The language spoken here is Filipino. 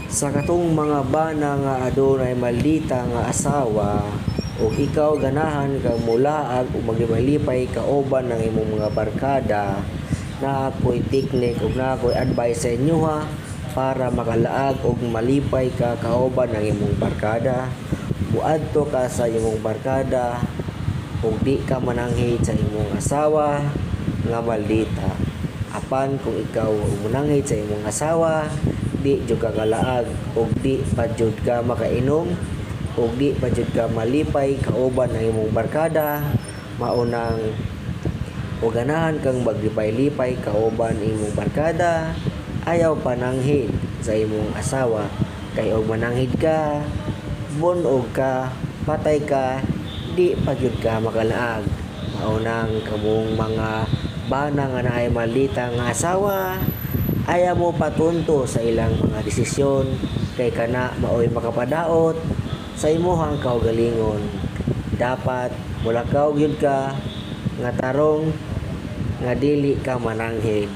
Sa katong mga bana nga adunay maldita nga asawa o ikaw ganahan kang mulaag o magmalipay kauban ng imong mga barkada, na ako'y teknik ug na ako'y advice sa inyo ha, para makalaag og malipay ka kauban ng imong barkada. Muadto ka sa imong barkada ug di ka mananghid sa imong asawa nga maldita. Apan kung ikaw mananghid sa imong asawa, di jud ka kalaag ug di pa jud ka makainom ug di pa jud ka malipay kauban ng imong barkada, maunang o ganahan kang maglipay-lipay kauban imong barkada, ayaw pananghid sa imong asawa. Kay og mananghid ka, bunog ka, patay ka, di pa jud ka makalaag. Maunang kamong mga bana nga naay maldita nga asawa, ayaw mo patunto sa ilang mga desisyon, kay kana maoy makapadaot sa imuhang kaugalingon. Dapat mulakaw gyud ka nga tarong nga dili ka mananghid.